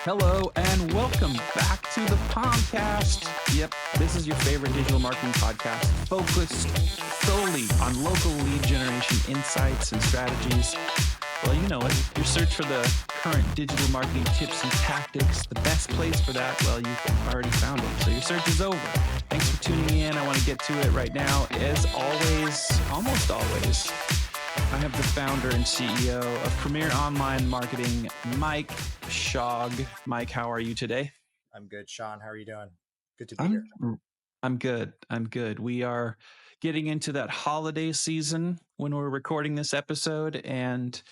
Hello and welcome back to the podcast. Yep, this is your favorite digital marketing podcast focused solely on local lead generation insights and strategies. Well, you know it. Your search for the current digital marketing tips and tactics, the best place for that, well, you've already found it. So your search is over. Thanks for tuning in. I want to get to it right now. As always, almost always, I have the founder and CEO of Premier Online Marketing, Mike Shaug. Mike, how are you today? I'm good. Sean, how are you doing? Good to be here. I'm good. We are getting into that holiday season when we're recording this episode, and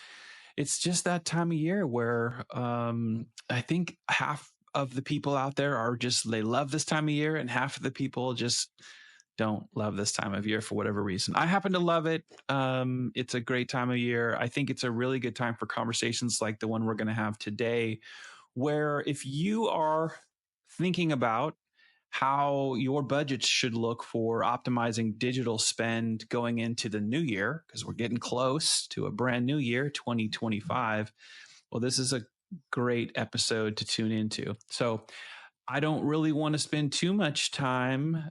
it's just that time of year where I think half of the people out there are they love this time of year, and half of the people just don't love this time of year for whatever reason. I happen to love it. It's a great time of year. I think it's a really good time for conversations like the one we're going to have today, where if you are thinking about how your budgets should look for optimizing digital spend going into the new year, because we're getting close to a brand new year, 2025. Well, this is a great episode to tune into. So I don't really want to spend too much time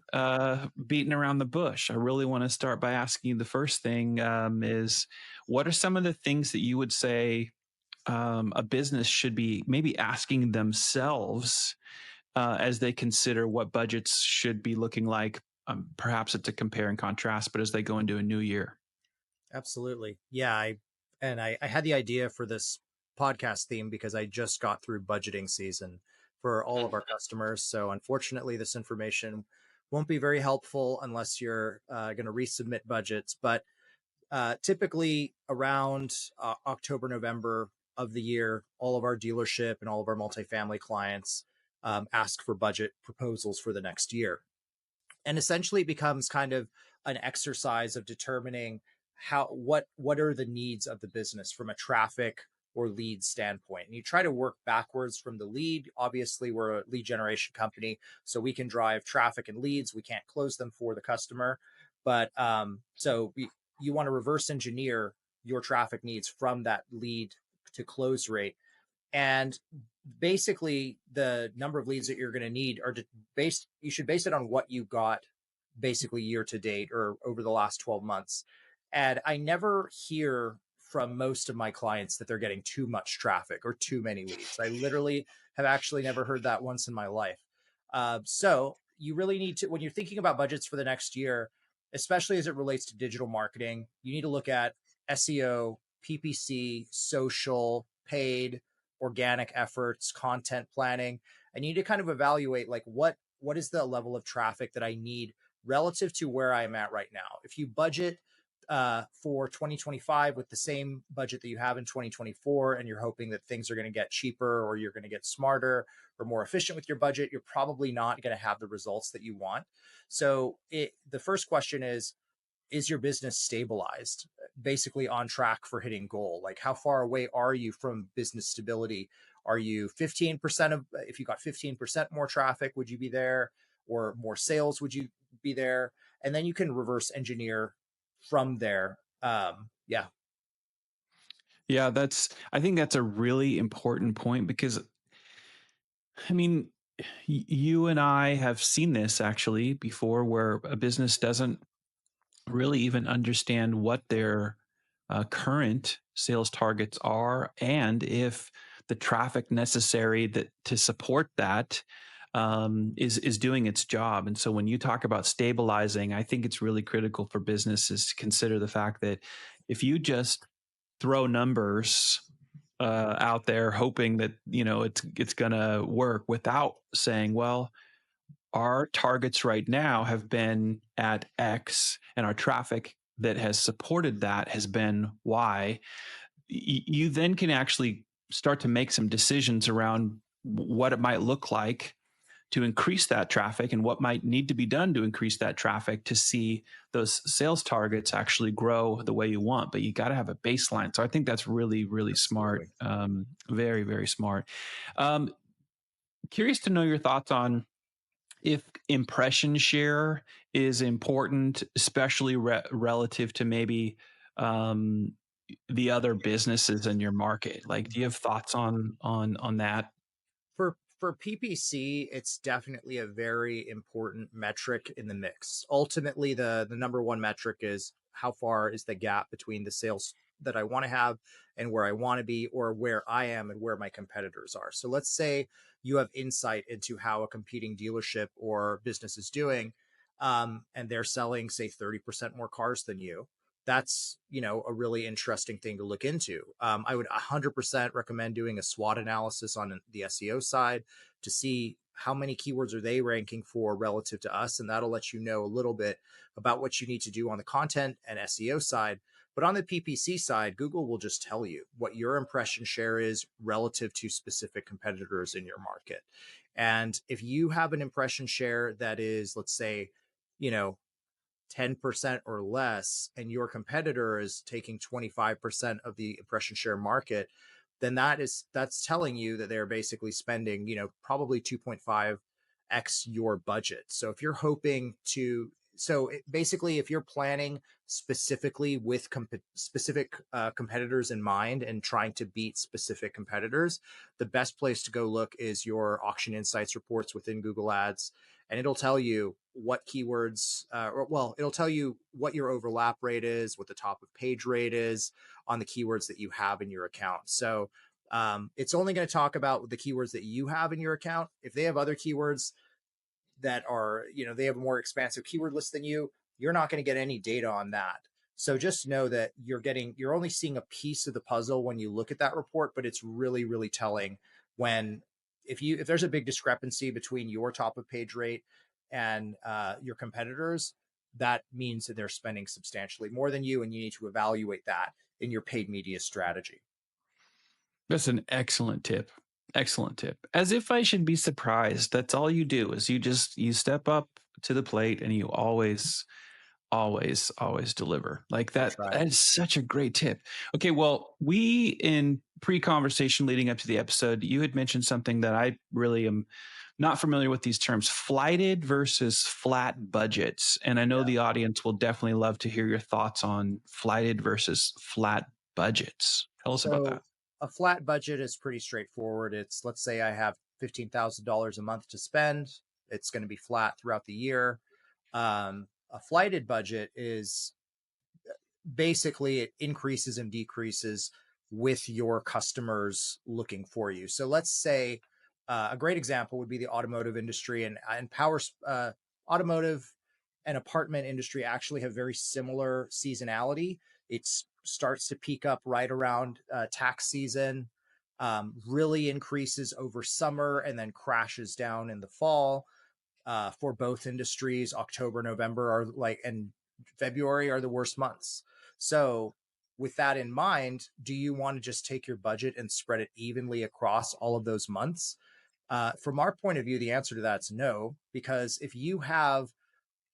beating around the bush. I really want to start by asking you the first thing is, what are some of the things that you would say a business should be maybe asking themselves as they consider what budgets should be looking like? Perhaps it's a compare and contrast, but as they go into a new year. Absolutely. Yeah. I had the idea for this podcast theme because I just got through budgeting season for all of our customers. So unfortunately, this information won't be very helpful unless you're going to resubmit budgets. But typically around October, November of the year, all of our dealership and all of our multifamily clients ask for budget proposals for the next year. And essentially it becomes kind of an exercise of determining what are the needs of the business from a traffic or lead standpoint. And you try to work backwards from the lead. Obviously, we're a lead generation company, so we can drive traffic and leads. We can't close them for the customer. But you want to reverse engineer your traffic needs from that lead to close rate. And basically the number of leads that you're going to need you should base it on what you got basically year to date or over the last 12 months. And I never hear from most of my clients that they're getting too much traffic or too many leads. I literally have actually never heard that once in my life. So you really need to, when you're thinking about budgets for the next year, especially as it relates to digital marketing, you need to look at SEO, PPC, social, paid, organic efforts, content planning. I need to kind of evaluate like what is the level of traffic that I need relative to where I'm at right now. If you budget for 2025 with the same budget that you have in 2024, and you're hoping that things are going to get cheaper or you're going to get smarter or more efficient with your budget, you're probably not going to have the results that you want. So the first question is your business stabilized, basically on track for hitting goal? Like how far away are you from business stability? Are you 15% of, if you got 15% more traffic, would you be there? Or more sales, would you be there? And then you can reverse engineer from there. Yeah, I think that's a really important point, because I mean, you and I have seen this actually before, where a business doesn't really even understand what their current sales targets are, and if the traffic necessary to support that is doing its job. And so when you talk about stabilizing, I think it's really critical for businesses to consider the fact that if you just throw numbers out there hoping that it's going to work without saying, well, our targets right now have been at X and our traffic that has supported that has been Y, you then can actually start to make some decisions around what it might look like to increase that traffic and what might need to be done to increase that traffic to see those sales targets actually grow the way you want. But you got to have a baseline. So I think that's really, really smart. Very, very smart. Curious to know your thoughts on if impression share is important, especially relative to maybe the other businesses in your market. Like, do you have thoughts on that? for PPC, it's definitely a very important metric in the mix. Ultimately, the number one metric is how far is the gap between the sales that I want to have and where I want to be, or where I am and where my competitors are. So let's say you have insight into how a competing dealership or business is doing, and they're selling, say, 30% more cars than you. That's, a really interesting thing to look into. I would 100% recommend doing a SWOT analysis on the SEO side to see how many keywords are they ranking for relative to us, and that'll let you know a little bit about what you need to do on the content and SEO side. But on the PPC side, Google will just tell you what your impression share is relative to specific competitors in your market. And if you have an impression share that is, let's say, you know, 10% or less, and your competitor is taking 25% of the impression share market, then that's telling you that they're basically spending, probably 2.5x your budget. So if you're hoping to, basically, if you're planning specifically with specific competitors in mind and trying to beat specific competitors, the best place to go look is your auction insights reports within Google Ads, and it'll tell you what keywords, it'll tell you what your overlap rate is, what the top of page rate is on the keywords that you have in your account. So it's only going to talk about the keywords that you have in your account. If they have other keywords that are, they have a more expansive keyword list than you're not going to get any data on that. So just know that you're only seeing a piece of the puzzle when you look at that report, but it's really, really telling when, if there's a big discrepancy between your top of page rate and your competitors, that means that they're spending substantially more than you, and you need to evaluate that in your paid media strategy. That's an excellent tip. Excellent tip. As if I should be surprised. That's all you do is you step up to the plate and you always deliver. Like that. Try. That is such a great tip. Okay, well, we in pre-conversation leading up to the episode, you had mentioned something that I really am not familiar with, these terms: flighted versus flat budgets. And I know the audience will definitely love to hear your thoughts on flighted versus flat budgets. Tell us about that. So a flat budget is pretty straightforward. It's, let's say I have $15,000 a month to spend. It's going to be flat throughout the year. A flighted budget is basically, it increases and decreases with your customers looking for you. So let's say a great example would be the automotive industry, and automotive and apartment industry actually have very similar seasonality. It starts to peak up right around tax season, really increases over summer, and then crashes down in the fall. For both industries, October, November and February are the worst months. So with that in mind, do you want to just take your budget and spread it evenly across all of those months? From our point of view, the answer to that is no, because if you have,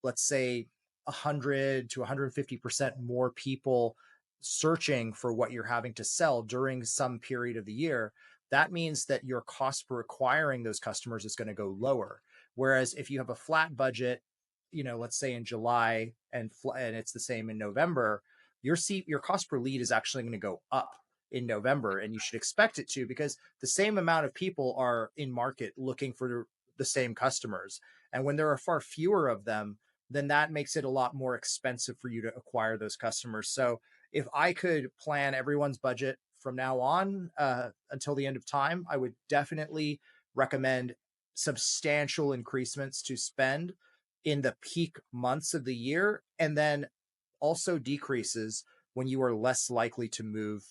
let's say, 100 to 150% more people searching for what you're having to sell during some period of the year, that means that your cost per acquiring those customers is going to go lower. Whereas if you have a flat budget, let's say in July, and it's the same in November, your cost per lead is actually going to go up in November, and you should expect it to, because the same amount of people are in market looking for the same customers. And when there are far fewer of them, then that makes it a lot more expensive for you to acquire those customers. So if I could plan everyone's budget from now on until the end of time, I would definitely recommend substantial increasements to spend in the peak months of the year, and then also decreases when you are less likely to move.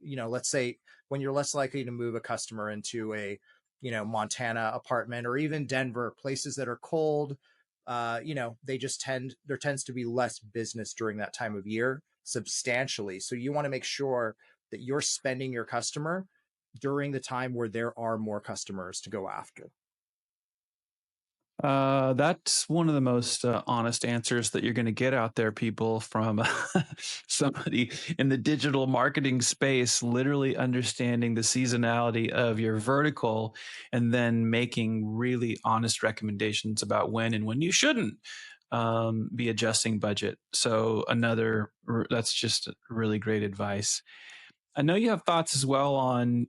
Let's say when you're less likely to move a customer into a, Montana apartment, or even Denver, places that are cold. There tends to be less business during that time of year substantially. So you want to make sure that you're spending your customer during the time where there are more customers to go after. That's one of the most honest answers that you're going to get out there, people, from somebody in the digital marketing space, literally understanding the seasonality of your vertical and then making really honest recommendations about when and when you shouldn't be adjusting budget. So that's just really great advice. I know you have thoughts as well on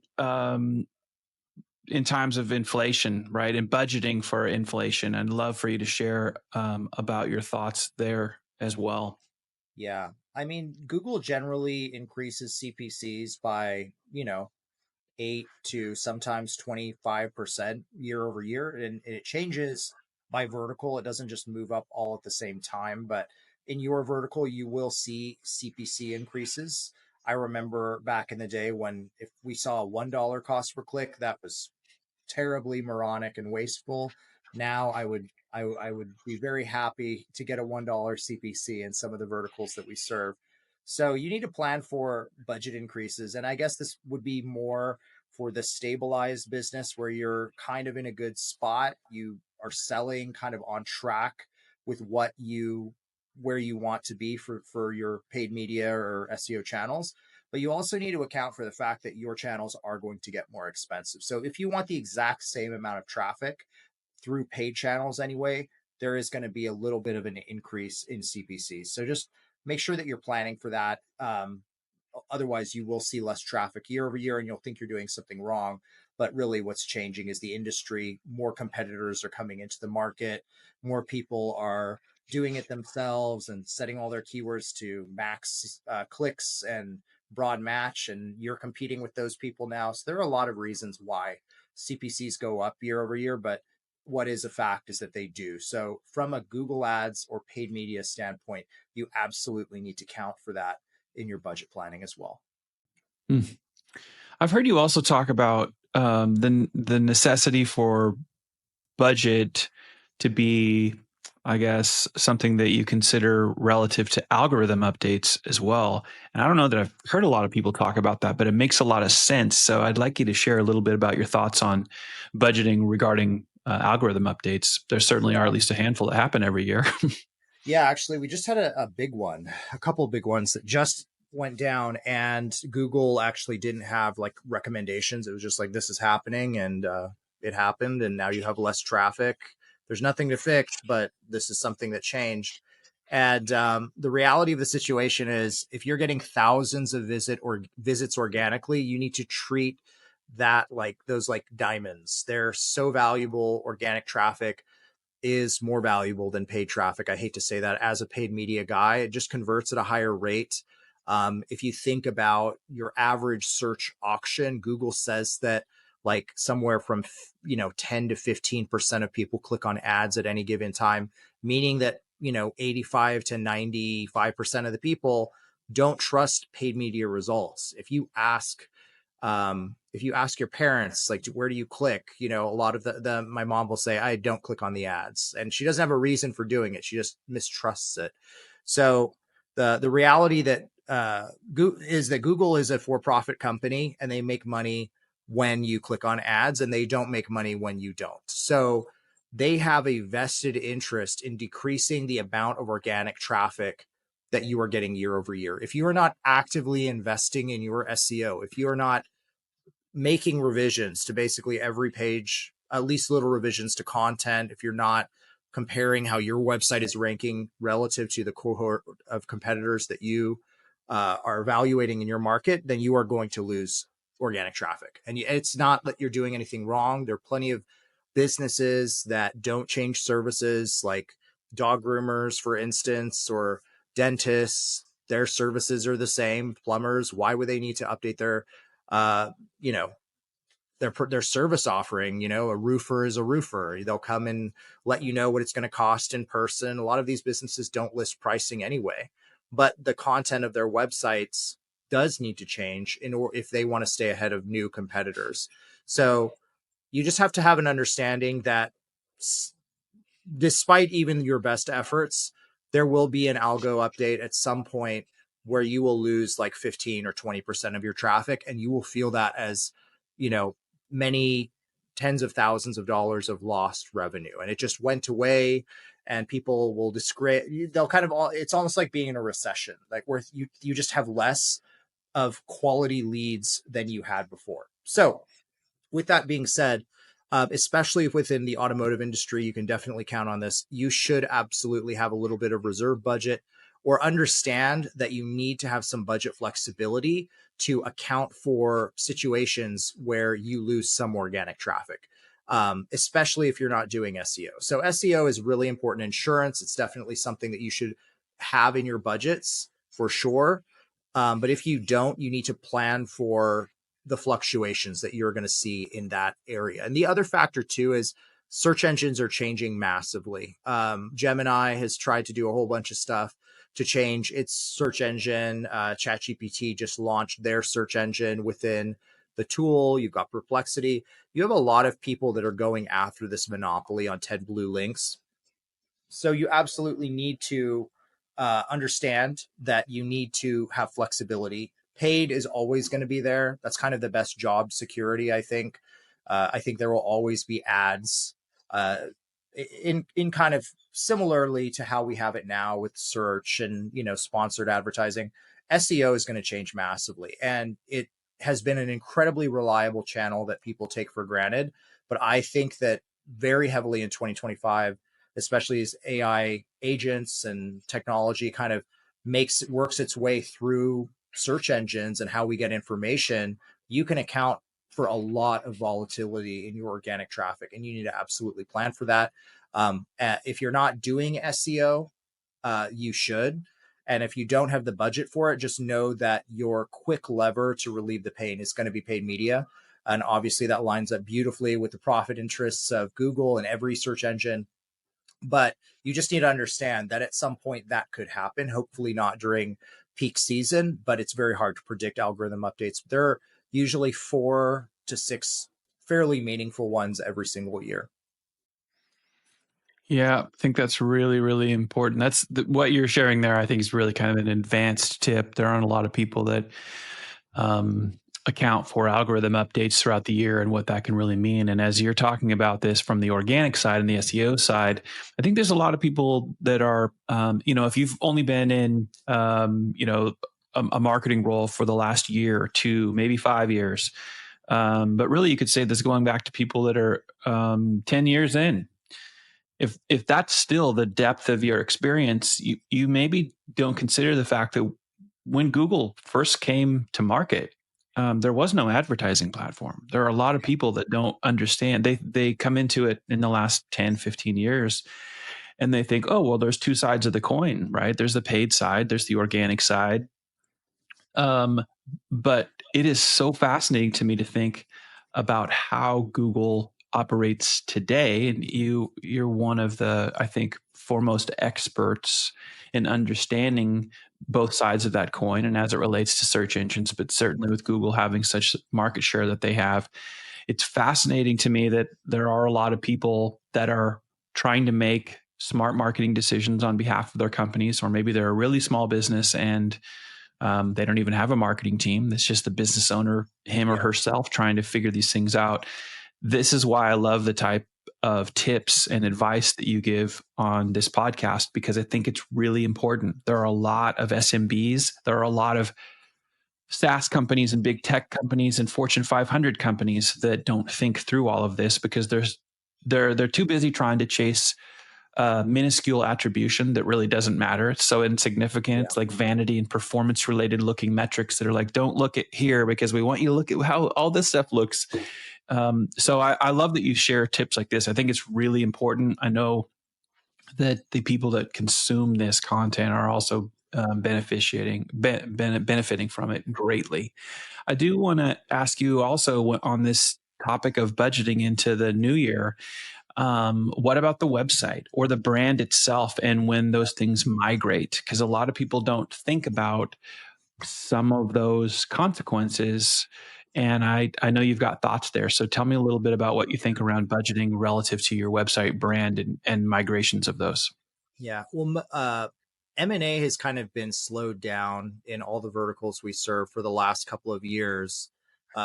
in times of inflation, right? And budgeting for inflation. I'd love for you to share about your thoughts there as well. Yeah. I mean, Google generally increases CPCs by, 8 to sometimes 25% year over year. And it changes by vertical. It doesn't just move up all at the same time, but in your vertical, you will see CPC increases. I remember back in the day when if we saw a $1 cost per click, that was terribly moronic and wasteful. Now I would be very happy to get a $1 CPC in some of the verticals that we serve. So you need to plan for budget increases. And I guess this would be more for the stabilized business where you're kind of in a good spot. You are selling kind of on track with where you want to be for your paid media or SEO channels. But you also need to account for the fact that your channels are going to get more expensive. So if you want the exact same amount of traffic through paid channels anyway, there is going to be a little bit of an increase in CPC. So just make sure that you're planning for that. Otherwise, you will see less traffic year over year and you'll think you're doing something wrong. But really, what's changing is the industry. More competitors are coming into the market, more people are doing it themselves and setting all their keywords to max clicks and broad match, and you're competing with those people now. So there are a lot of reasons why CPCs go up year over year, but what is a fact is that they do. So from a Google Ads or paid media standpoint, you absolutely need to count for that in your budget planning as well. I've heard you also talk about the necessity for budget to be, I guess, something that you consider relative to algorithm updates as well. And I don't know that I've heard a lot of people talk about that, but it makes a lot of sense. So I'd like you to share a little bit about your thoughts on budgeting regarding algorithm updates. There certainly are at least a handful that happen every year. Yeah, actually, we just had a big one, a couple of big ones that just went down, and Google actually didn't have like recommendations. It was just like, this is happening, and it happened, and now you have less traffic. There's nothing to fix, but this is something that changed. And the reality of the situation is, if you're getting thousands of visits organically, you need to treat that like those like diamonds. They're so valuable. Organic traffic is more valuable than paid traffic. I hate to say that as a paid media guy, it just converts at a higher rate. If you think about your average search auction, Google says that like somewhere from 10 to 15% of people click on ads at any given time, meaning that 85 to 95% of the people don't trust paid media results. If you ask your parents, like, where do you click? A lot of my mom will say, I don't click on the ads, and she doesn't have a reason for doing it. She just mistrusts it. So the reality that is that Google is a for-profit company and they make money when you click on ads and they don't make money when you don't. So they have a vested interest in decreasing the amount of organic traffic that you are getting year over year. If you are not actively investing in your SEO, if you are not making revisions to basically every page, at least little revisions to content, if you're not comparing how your website is ranking relative to the cohort of competitors that you are evaluating in your market, then you are going to lose organic traffic. And it's not that you're doing anything wrong. There are plenty of businesses that don't change services, like dog groomers, for instance, or dentists. Their services are the same. Plumbers, why would they need to update their uh, you know, their service offering? A roofer is a roofer. They'll come and let you know what it's going to cost in person. A lot of these businesses don't list pricing anyway, but the content of their websites does need to change in order if they want to stay ahead of new competitors. So you just have to have an understanding that despite even your best efforts, there will be an algo update at some point where you will lose like 15 or 20% of your traffic. And you will feel that as, many tens of thousands of dollars of lost revenue. And it just went away, and people will they'll kind of it's almost like being in a recession, like where you just have less of quality leads than you had before. So with that being said, especially within the automotive industry. You can definitely count on this. You should absolutely have a little bit of reserve budget, or understand that you need to have some budget flexibility to account for situations where you lose some organic traffic, especially if you're not doing SEO. So SEO is really important. Insurance, it's definitely something that you should have in your budgets for sure. But if you don't, you need to plan for the fluctuations that you're going to see in that area. And the other factor too is search engines are changing massively. Gemini has tried to do a whole bunch of stuff to change its search engine. ChatGPT just launched their search engine within the tool. You've got Perplexity. You have a lot of people that are going after this monopoly on 10 blue links. So you absolutely need to understand that you need to have flexibility. Paid is always going to be there. That's kind of the best job security, I think. I think there will always be ads, uh, in kind of similarly to how we have it now with search and sponsored advertising. SEO is going to change massively, and it has been an incredibly reliable channel that people take for granted. But I think that very heavily in 2025, especially as AI agents and technology kind of works its way through search engines and how we get information, you can account for a lot of volatility in your organic traffic, and you need to absolutely plan for that. If you're not doing SEO, you should. And if you don't have the budget for it, just know that your quick lever to relieve the pain is going to be paid media. And obviously that lines up beautifully with the profit interests of Google and every search engine. But you just need to understand that at some point that could happen, hopefully not during peak season, but it's very hard to predict algorithm updates. There are usually 4 to 6 fairly meaningful ones every single year. Yeah, I think that's really, really important. What you're sharing there, I think, is really kind of an advanced tip. There aren't a lot of people that account for algorithm updates throughout the year and what that can really mean. And as you're talking about this from the organic side and the SEO side, I think there's a lot of people that are, if you've only been in, a marketing role for the last year or two, maybe 5 years, but really you could say this going back to people that are 10 years in. If that's still the depth of your experience, you maybe don't consider the fact that when Google first came to market, there was no advertising platform. There are a lot of people that don't understand. They come into it in the last 10, 15 years, and they think, oh, well, there's two sides of the coin, right? There's the paid side, there's the organic side. But it is so fascinating to me to think about how Google operates today. And you're one of the, I think, foremost experts in understanding both sides of that coin and as it relates to search engines, but certainly with Google having such market share that they have. It's fascinating to me that there are a lot of people that are trying to make smart marketing decisions on behalf of their companies, or maybe they're a really small business and they don't even have a marketing team. It's just the business owner, him or herself, trying to figure these things out. This is why I love the type of tips and advice that you give on this podcast, because I think it's really important. There are a lot of SMBs. There are a lot of SaaS companies and big tech companies and Fortune 500 companies that don't think through all of this because they're too busy trying to chase minuscule attribution that really doesn't matter. It's so insignificant. It's like vanity and performance related looking metrics that are like, don't look at here because we want you to look at how all this stuff looks. So I love that you share tips like this. I think it's really important. I know that the people that consume this content are also benefiting from it greatly. I do want to ask you also on this topic of budgeting into the new year. What about the website or the brand itself and when those things migrate? Because a lot of people don't think about some of those consequences. And I know you've got thoughts there. So tell me a little bit about what you think around budgeting relative to your website brand and migrations of those. Yeah. Well, M&A has kind of been slowed down in all the verticals we serve for the last couple of years,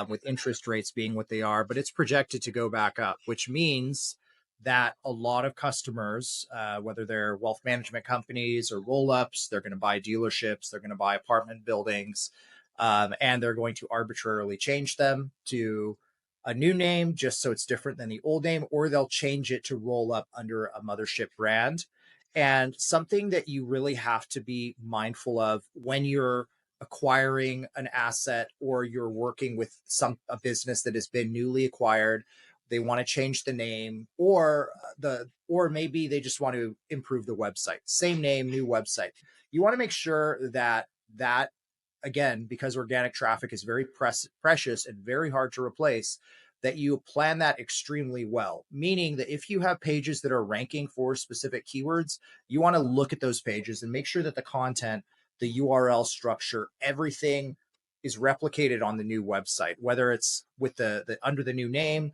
with interest rates being what they are, but it's projected to go back up, which means that a lot of customers, whether they're wealth management companies or roll-ups, they're going to buy dealerships, they're going to buy apartment buildings, and they're going to arbitrarily change them to a new name just so it's different than the old name, or they'll change it to roll up under a mothership brand. And something that you really have to be mindful of when you're acquiring an asset or you're working with a business that has been newly acquired, they want to change the name, or maybe they just want to improve the website. Same name, new website. You want to make sure that again, because organic traffic is very precious and very hard to replace, that you plan that extremely well. Meaning that if you have pages that are ranking for specific keywords, you want to look at those pages and make sure that the content, the URL structure, everything is replicated on the new website, whether it's with the under the new name.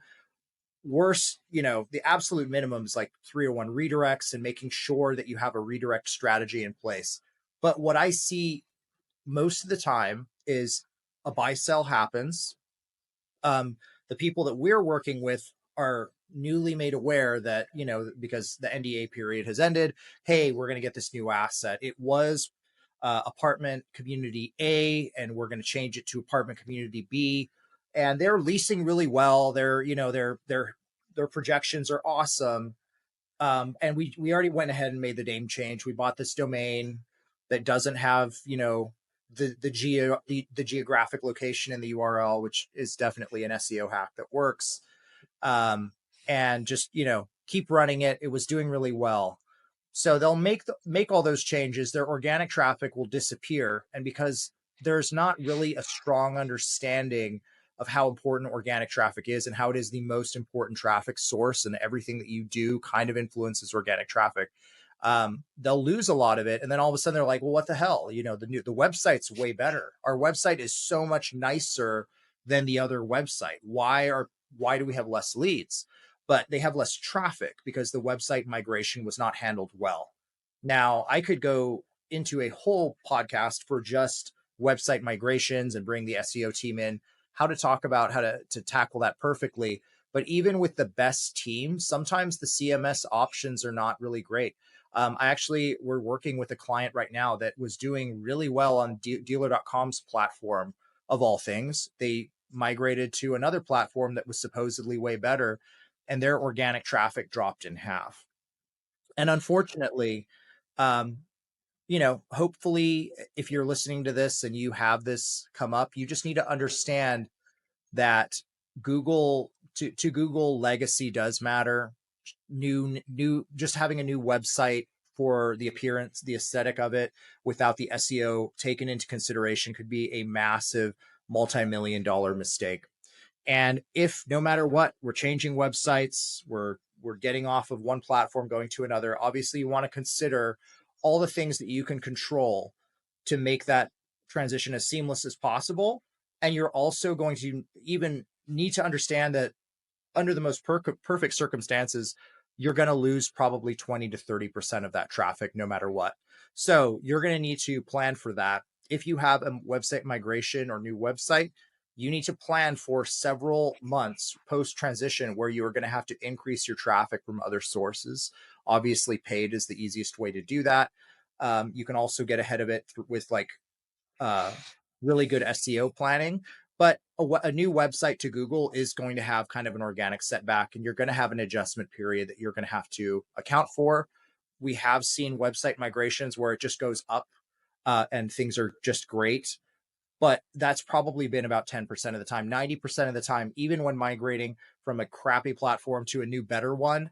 Worse, the absolute minimum is like 301 redirects, and making sure that you have a redirect strategy in place. But what I see most of the time is a buy sell happens. The people that we're working with are newly made aware that, because the NDA period has ended, hey, we're going to get this new asset. It was apartment community A, and we're going to change it to apartment community B. And they're leasing really well. Their projections are awesome. And we already went ahead and made the name change. We bought this domain that doesn't have, the geographic location in the URL, which is definitely an SEO hack that works. And just, keep running it. It was doing really well. So they'll make all those changes. Their organic traffic will disappear. And because there's not really a strong understanding of how important organic traffic is and how it is the most important traffic source, and everything that you do kind of influences organic traffic, they'll lose a lot of it. And then all of a sudden they're like, well, what the hell? The website's way better. Our website is so much nicer than the other website. Why do we have less leads? But they have less traffic because the website migration was not handled well. Now, I could go into a whole podcast for just website migrations and bring the SEO team in, how to talk about how to tackle that perfectly. But even with the best team, sometimes the CMS options are not really great. We're working with a client right now that was doing really well on dealer.com's platform, of all things. They migrated to another platform that was supposedly way better, and their organic traffic dropped in half. And unfortunately, um, hopefully, if you're listening to this and you have this come up, you just need to understand that to Google, legacy does matter. Just having a new website for the appearance, the aesthetic of it, without the SEO taken into consideration, could be a massive multi-million-dollar mistake. And if no matter what, we're changing websites, we're getting off of one platform, going to another, obviously you want to consider all the things that you can control to make that transition as seamless as possible. And you're also going to even need to understand that under the most perfect circumstances, you're going to lose probably 20 to 30% of that traffic no matter what. So you're going to need to plan for that. If you have a website migration or new website, you need to plan for several months post transition where you are going to have to increase your traffic from other sources. Obviously, paid is the easiest way to do that. You can also get ahead of it with really good SEO planning. But a new website to Google is going to have kind of an organic setback, and you're going to have an adjustment period that you're going to have to account for. We have seen website migrations where it just goes up and things are just great. But that's probably been about 10% of the time. 90% of the time, even when migrating from a crappy platform to a new, better one,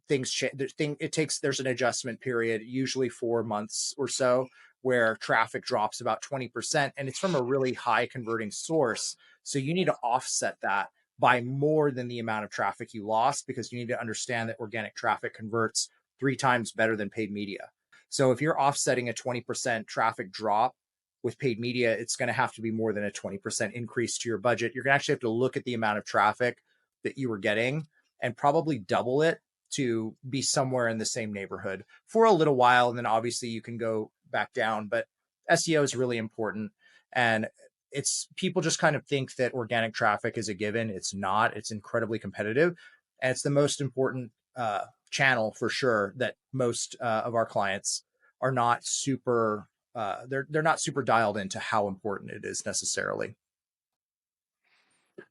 things change. There's an adjustment period, usually 4 months or so, where traffic drops about 20%, and it's from a really high converting source. So you need to offset that by more than the amount of traffic you lost, because you need to understand that organic traffic converts 3 times better than paid media. So if you're offsetting a 20% traffic drop with paid media, it's going to have to be more than a 20% increase to your budget. You're going to actually have to look at the amount of traffic that you were getting and probably double it to be somewhere in the same neighborhood for a little while. And then obviously you can go back down, but SEO is really important. And people just kind of think that organic traffic is a given. It's not. It's incredibly competitive. And it's the most important channel for sure, that most of our clients are not super, they're not super dialed into how important it is necessarily.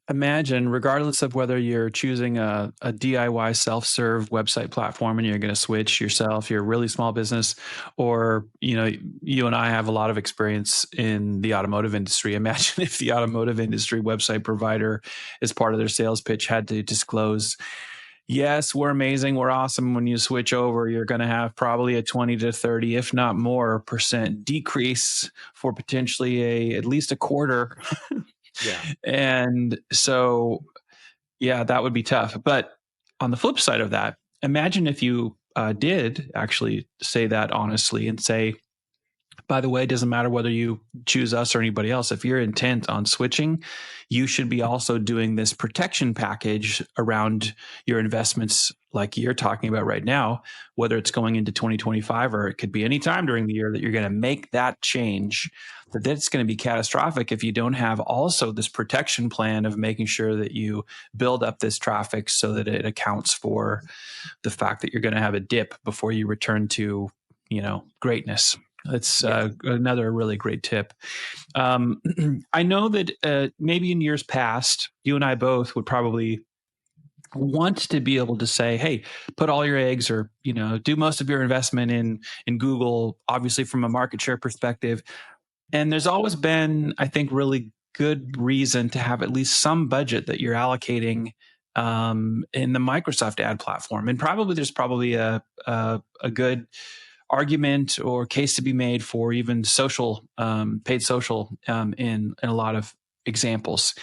Imagine, regardless of whether you're choosing a DIY self-serve website platform and you're going to switch yourself, you're a really small business, or you and I have a lot of experience in the automotive industry. Imagine if the automotive industry website provider, as part of their sales pitch, had to disclose, yes, we're amazing, we're awesome. When you switch over, you're going to have probably a 20 to 30, if not more, percent decrease for potentially at least a quarter. Yeah. And so, yeah, that would be tough. But on the flip side of that, imagine if you did actually say that honestly and say, by the way, it doesn't matter whether you choose us or anybody else. If you're intent on switching, you should be also doing this protection package around your investments, like you're talking about right now, whether it's going into 2025 or it could be any time during the year that you're going to make that change. That's going to be catastrophic if you don't have also this protection plan of making sure that you build up this traffic so that it accounts for the fact that you're going to have a dip before you return to, greatness. That's Yeah. another really great tip. I know that maybe in years past, you and I both would probably want to be able to say, hey, put all your eggs or, do most of your investment in Google, obviously from a market share perspective. And there's always been, I think, really good reason to have at least some budget that you're allocating in the Microsoft ad platform. And there's probably a good argument or case to be made for even social, paid social in a lot of examples.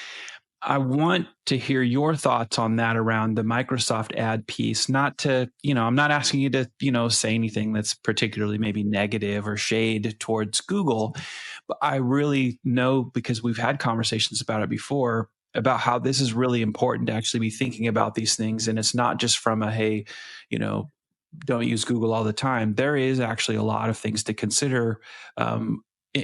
I want to hear your thoughts on that around the Microsoft ad piece. Not to, I'm not asking you to, say anything that's particularly maybe negative or shade towards Google, but I really know, because we've had conversations about it before, about how this is really important to actually be thinking about these things. And it's not just from a, hey, you know, don't use Google all the time. There is actually a lot of things to consider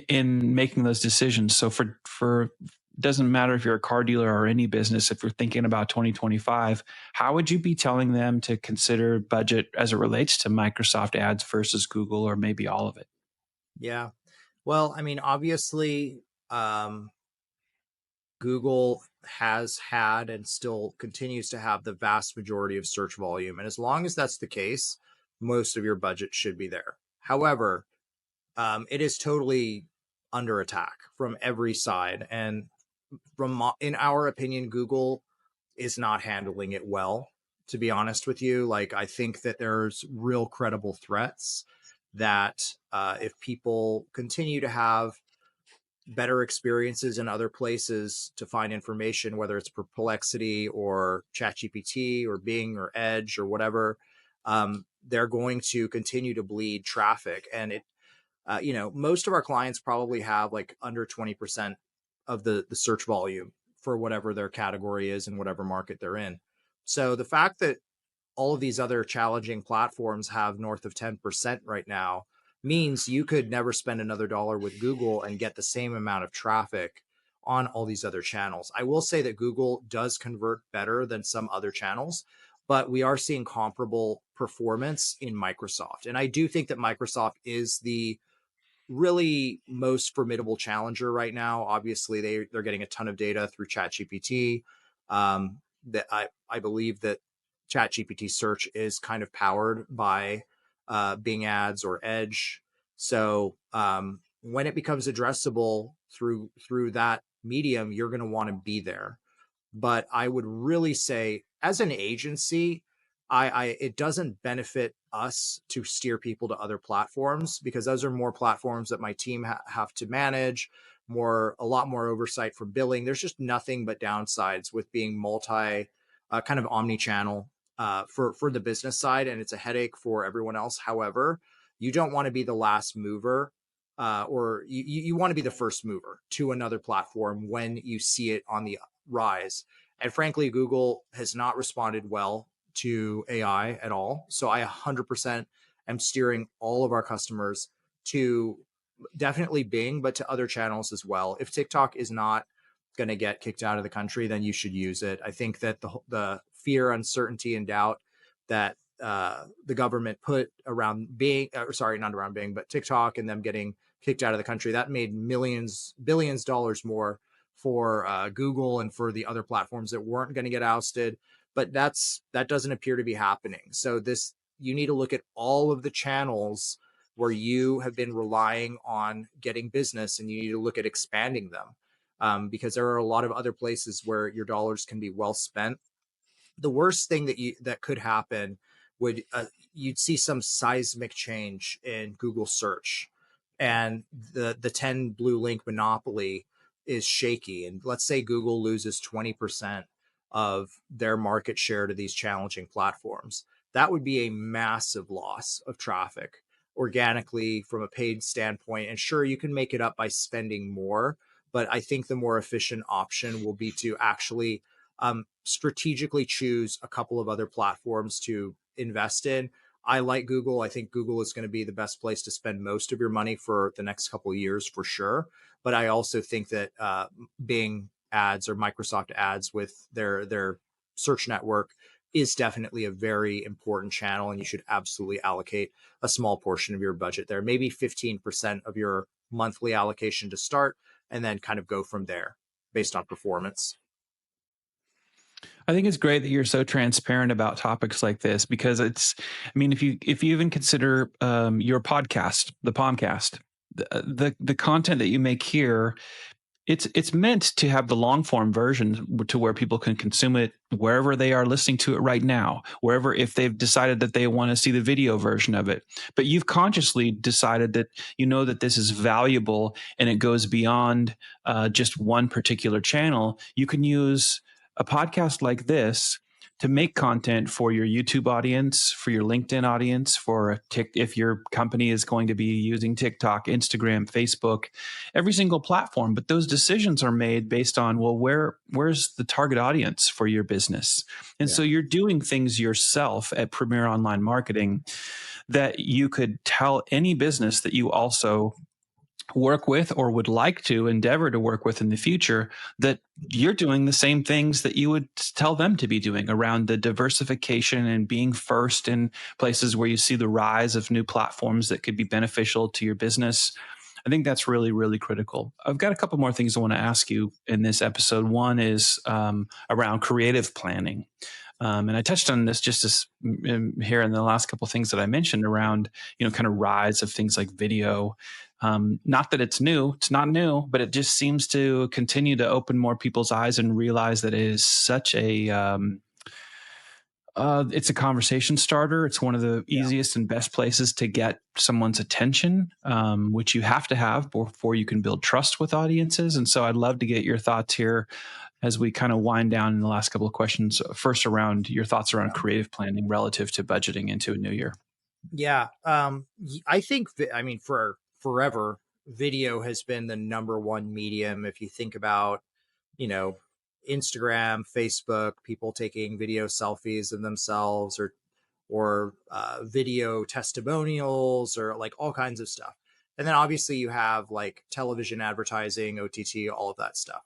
in making those decisions. So for doesn't matter if you're a car dealer or any business, if you're thinking about 2025, how would you be telling them to consider budget as it relates to Microsoft ads versus Google, or maybe all of it? Yeah. Well, I mean, obviously, Google has had and still continues to have the vast majority of search volume. And as long as that's the case, most of your budget should be there. However, it is totally under attack from every side. And in our opinion, Google is not handling it well, to be honest with you. Like, I think that there's real credible threats that if people continue to have better experiences in other places to find information, whether it's Perplexity or ChatGPT or Bing or Edge or whatever, they're going to continue to bleed traffic. And most of our clients probably have like under 20% of the search volume for whatever their category is in whatever market they're in. So the fact that all of these other challenging platforms have north of 10% right now means you could never spend another dollar with Google and get the same amount of traffic on all these other channels. I will say that Google does convert better than some other channels, but we are seeing comparable performance in Microsoft. And I do think that Microsoft is the really most formidable challenger right now. Obviously, they're getting a ton of data through ChatGPT. That I believe that ChatGPT search is kind of powered by Bing ads or Edge. So when it becomes addressable through that medium, you're going to want to be there. But I would really say, as an agency, it doesn't benefit us to steer people to other platforms, because those are more platforms that my team have to manage, a lot more oversight for billing. There's just nothing but downsides with being kind of omni-channel for the business side, and it's a headache for everyone else. However, you don't want to be the last mover, or you want to be the first mover to another platform when you see it on the rise. And frankly, Google has not responded well to AI at all. So I 100% am steering all of our customers to definitely Bing, but to other channels as well. If TikTok is not going to get kicked out of the country, then you should use it. I think that the fear, uncertainty, and doubt that the government put around Bing, not around Bing, but TikTok, and them getting kicked out of the country, that made billions dollars more for Google and for the other platforms that weren't going to get ousted, but that doesn't appear to be happening. So you need to look at all of the channels where you have been relying on getting business, and you need to look at expanding them, because there are a lot of other places where your dollars can be well spent. The worst thing that could happen would, you'd see some seismic change in Google search, and the 10 blue link monopoly is shaky, and let's say Google loses 20% of their market share to these challenging platforms. That would be a massive loss of traffic organically from a paid standpoint. And sure, you can make it up by spending more, but I think the more efficient option will be to actually strategically choose a couple of other platforms to invest in. I like Google. I think Google is going to be the best place to spend most of your money for the next couple of years for sure. But I also think that Bing ads or Microsoft ads with their search network is definitely a very important channel, and you should absolutely allocate a small portion of your budget there, maybe 15% of your monthly allocation to start, and then kind of go from there based on performance. I think it's great that you're so transparent about topics like this, because I mean, if you even consider your podcast, the Pomcast, the content that you make here, it's meant to have the long form version to where people can consume it wherever they are listening to it right now, wherever, if they've decided that they want to see the video version of it. But you've consciously decided that you know that this is valuable and it goes beyond just one particular channel. You can use a podcast like this to make content for your YouTube audience, for your LinkedIn audience, for if your company is going to be using TikTok, Instagram, Facebook, every single platform. But those decisions are made based on, well, where's the target audience for your business? And Yeah. so you're doing things yourself at Premier Online Marketing that you could tell any business that you also work with or would like to endeavor to work with in the future, that you're doing the same things that you would tell them to be doing around the diversification and being first in places where you see the rise of new platforms that could be beneficial to your business. I think that's really, really critical. I've got a couple more things I want to ask you in this episode. One is around creative planning. And I touched on this just here in the last couple of things that I mentioned around, kind of rise of things like video. Not that it's not new, but it just seems to continue to open more people's eyes and realize that it is such it's a conversation starter. It's one of the easiest and best places to get someone's attention, which you have to have before you can build trust with audiences. And so I'd love to get your thoughts here as we kind of wind down in the last couple of questions. First, around your thoughts around creative planning relative to budgeting into a new year. Yeah. I think, I mean, for forever, video has been the number one medium. If you think about, you know, Instagram, Facebook, people taking video selfies of themselves, or video testimonials, or like all kinds of stuff. And then obviously you have like television advertising, OTT, all of that stuff.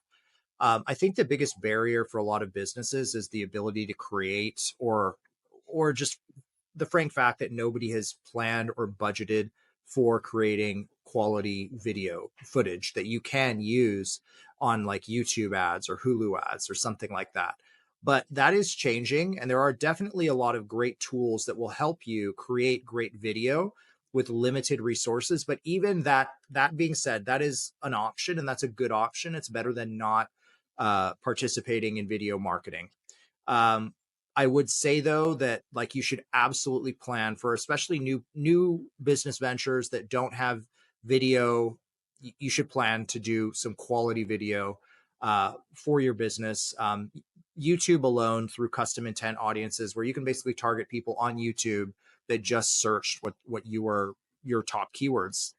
I think the biggest barrier for a lot of businesses is the ability to create, or just the frank fact that nobody has planned or budgeted for creating quality video footage that you can use on like YouTube ads or Hulu ads or something like that. But that is changing, and there are definitely a lot of great tools that will help you create great video with limited resources. But even that being said, that is an option, and that's a good option. It's better than not participating in video marketing. I would say though that like you should absolutely plan for, especially new business ventures that don't have video. You should plan to do some quality video for your business. YouTube alone, through custom intent audiences, where you can basically target people on YouTube that just searched what your top keywords.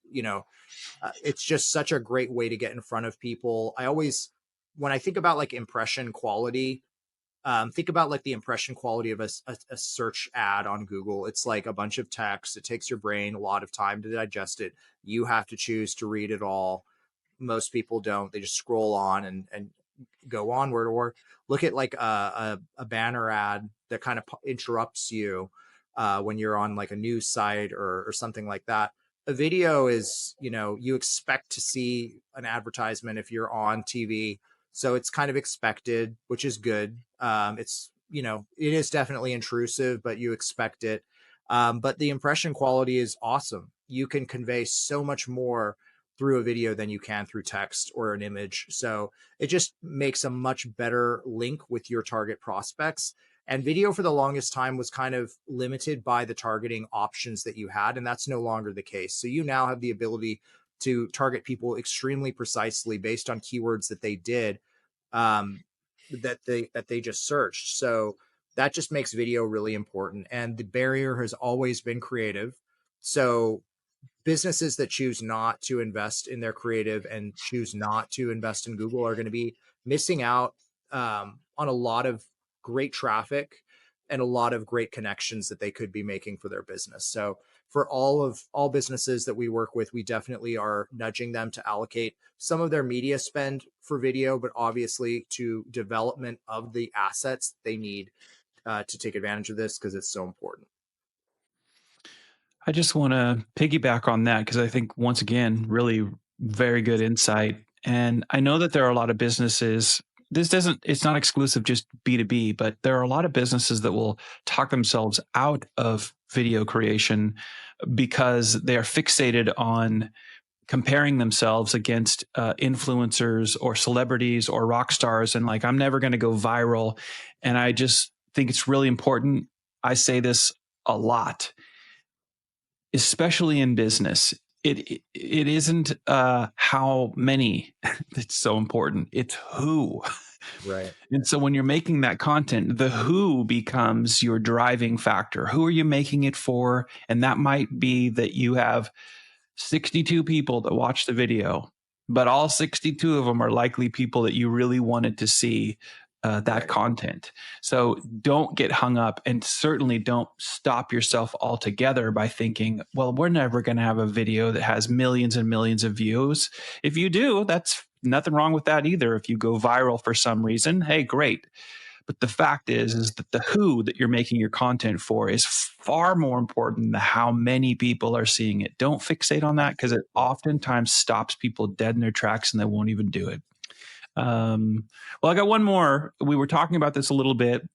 It's just such a great way to get in front of people. When I think about like impression quality, think about like the impression quality of a search ad on Google. It's like a bunch of text. It takes your brain a lot of time to digest it. You have to choose to read it all. Most people don't. They just scroll on and go onward. Or look at like a banner ad that kind of interrupts you when you're on like a news site or something like that. A video is, you expect to see an advertisement if you're on TV So it's kind of expected, which is good. It's, it is definitely intrusive, but you expect it. But the impression quality is awesome. You can convey so much more through a video than you can through text or an image. So it just makes a much better link with your target prospects. And video for the longest time was kind of limited by the targeting options that you had. And that's no longer the case. So you now have the ability to target people extremely precisely based on keywords that they did, um, that they just searched. So that just makes video really important. And the barrier has always been creative. So businesses that choose not to invest in their creative and choose not to invest in Google are going to be missing out on a lot of great traffic and a lot of great connections that they could be making for their business. So for all businesses that we work with, we definitely are nudging them to allocate some of their media spend for video, but obviously to development of the assets they need to take advantage of this because it's so important. I just want to piggyback on that because I think, once again, really very good insight. And I know that there are a lot of businesses. It's not exclusive just B2B, but there are a lot of businesses that will talk themselves out of video creation because they are fixated on comparing themselves against influencers or celebrities or rock stars. And like, I'm never going to go viral. And I just think it's really important. I say this a lot, especially in business. It isn't how many that's so important. It's who. Right. And so when you're making that content, the who becomes your driving factor. Who are you making it for? And that might be that you have 62 people that watch the video, but all 62 of them are likely people that you really wanted to see that Right. content. So don't get hung up, and certainly don't stop yourself altogether by thinking, well, we're never going to have a video that has millions and millions of views. If you do, that's nothing wrong with that either. If you go viral for some reason, hey, great. But the fact is that the who that you're making your content for is far more important than how many people are seeing it. Don't fixate on that because it Absolutely. oftentimes stops people dead in their tracks and they won't even do it. Well, I got one more. We were talking about this a little bit.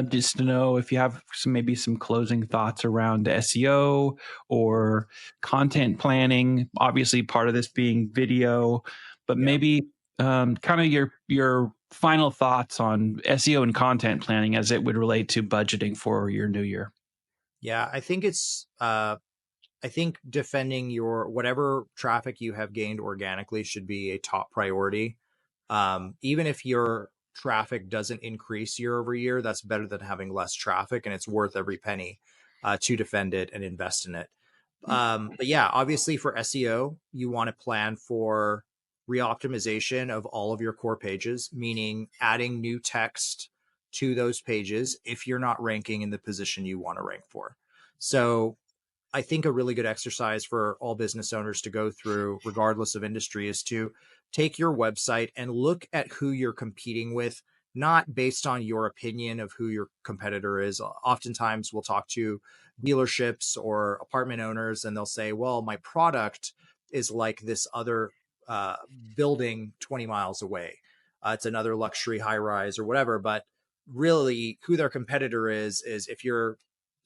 Just to know if you have maybe some closing thoughts around SEO or content planning. Obviously, part of this being video, but Yeah. maybe kind of your final thoughts on SEO and content planning as it would relate to budgeting for your new year. Yeah. I think defending your whatever traffic you have gained organically should be a top priority. Even if your traffic doesn't increase year over year, that's better than having less traffic, and it's worth every penny to defend it and invest in it. But yeah, obviously for SEO, you want to plan for reoptimization of all of your core pages, meaning adding new text to those pages if you're not ranking in the position you want to rank for. So I think a really good exercise for all business owners to go through, regardless of industry, is to take your website and look at who you're competing with, not based on your opinion of who your competitor is. Oftentimes, we'll talk to dealerships or apartment owners, and they'll say, well, my product is like this other uh, building 20 miles away. It's another luxury high rise or whatever. But really, who their competitor is if you're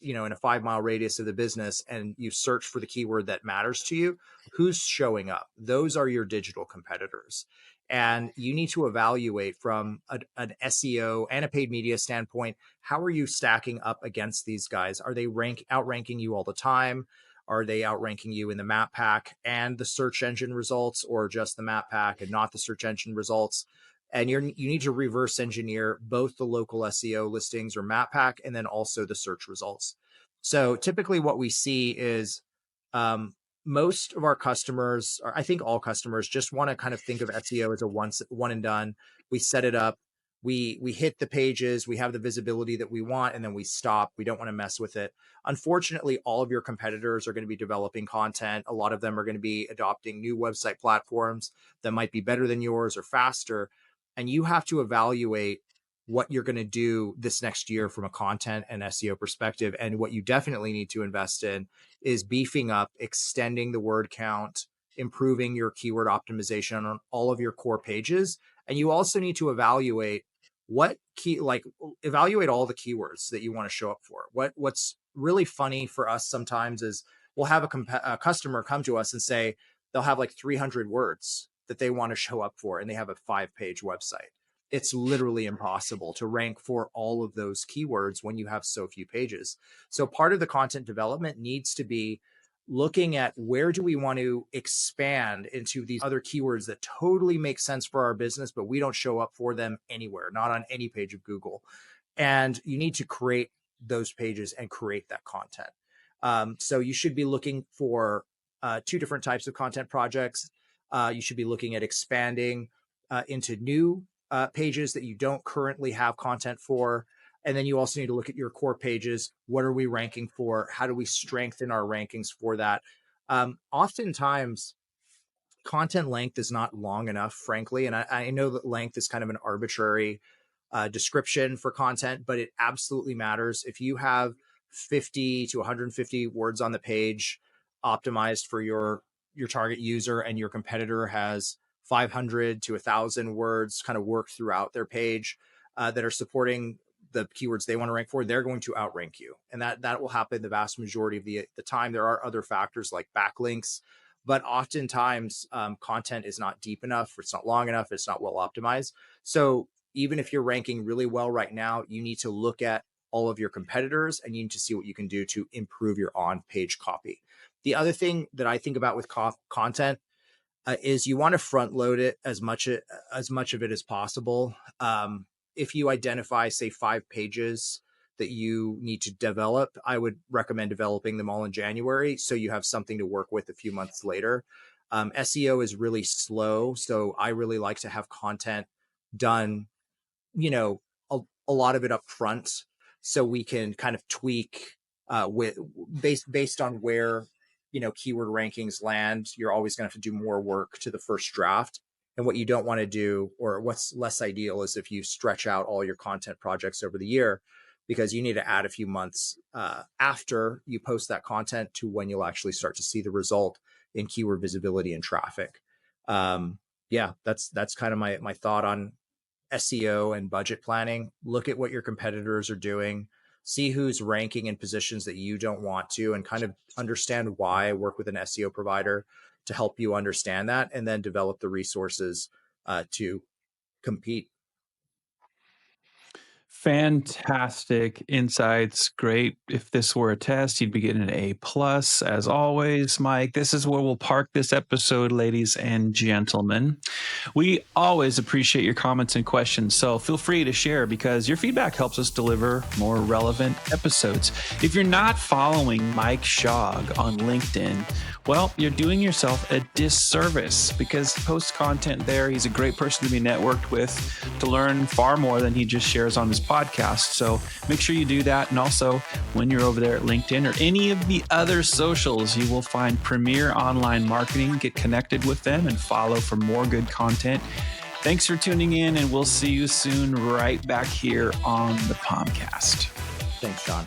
in a 5 mile radius of the business and you search for the keyword that matters to you, who's showing up? Those are your digital competitors. And you need to evaluate from an SEO and a paid media standpoint, how are you stacking up against these guys? Are they outranking you all the time? Are they outranking you in the map pack and the search engine results, or just the map pack and not the search engine results? And you need to reverse engineer both the local SEO listings or map pack and then also the search results. So typically what we see is um, most of our customers, or I think all customers, just want to kind of think of SEO as a one and done. We set it up, we hit the pages, we have the visibility that we want, and then we stop. We don't want to mess with it. Unfortunately, all of your competitors are going to be developing content. A lot of them are going to be adopting new website platforms that might be better than yours or faster. And you have to evaluate what you're going to do this next year from a content and SEO perspective. And what you definitely need to invest in is beefing up, extending the word count, improving your keyword optimization on all of your core pages. And you also need to evaluate evaluate all the keywords that you want to show up for. What's really funny for us sometimes is we'll have a customer come to us and say they'll have like 300 words that they want to show up for, and they have a 5-page website. It's literally impossible to rank for all of those keywords when you have so few pages. So part of the content development needs to be looking at where do we want to expand into these other keywords that totally make sense for our business, but we don't show up for them anywhere, not on any page of Google. And you need to create those pages and create that content. So you should be looking for 2 different types of content projects. You should be looking at expanding into new pages that you don't currently have content for. And then you also need to look at your core pages. What are we ranking for? How do we strengthen our rankings for that? Oftentimes, content length is not long enough, frankly. And I know that length is kind of an arbitrary description for content, but it absolutely matters. If you have 50 to 150 words on the page optimized for your target user, and your competitor has 500 to 1,000 words kind of work throughout their page that are supporting the keywords they want to rank for, they're going to outrank you. And that will happen the vast majority of the time. There are other factors like backlinks, but oftentimes content is not deep enough, it's not long enough, it's not well optimized. So even if you're ranking really well right now, you need to look at all of your competitors and you need to see what you can do to improve your on-page copy. The other thing that I think about with content is you want to front load it as much of it as possible. If you identify, say, 5 pages that you need to develop, I would recommend developing them all in January so you have something to work with a few months later. SEO is really slow, so I really like to have content done, a lot of it up front so we can kind of tweak based on where keyword rankings land. You're always going to have to do more work to the first draft. And what you don't want to do, or what's less ideal, is if you stretch out all your content projects over the year, because you need to add a few months after you post that content to when you'll actually start to see the result in keyword visibility and traffic. That's kind of my thought on SEO and budget planning. Look at what your competitors are doing, see who's ranking in positions that you don't want to, and kind of understand why. Work with an SEO provider to help you understand that, and then develop the resources to compete. Fantastic insights. Great. If this were a test, you'd be getting an A+. As always, Mike, this is where we'll park this episode, ladies and gentlemen. We always appreciate your comments and questions, so feel free to share because your feedback helps us deliver more relevant episodes. If you're not following Mike Shaug on LinkedIn, well, you're doing yourself a disservice because he posts content there. He's a great person to be networked with to learn far more than he just shares on his podcast. So make sure you do that. And also, when you're over there at LinkedIn or any of the other socials, you will find Premier Online Marketing. Get connected with them and follow for more good content. Thanks for tuning in, and we'll see you soon right back here on the Palmcast. Thanks, John.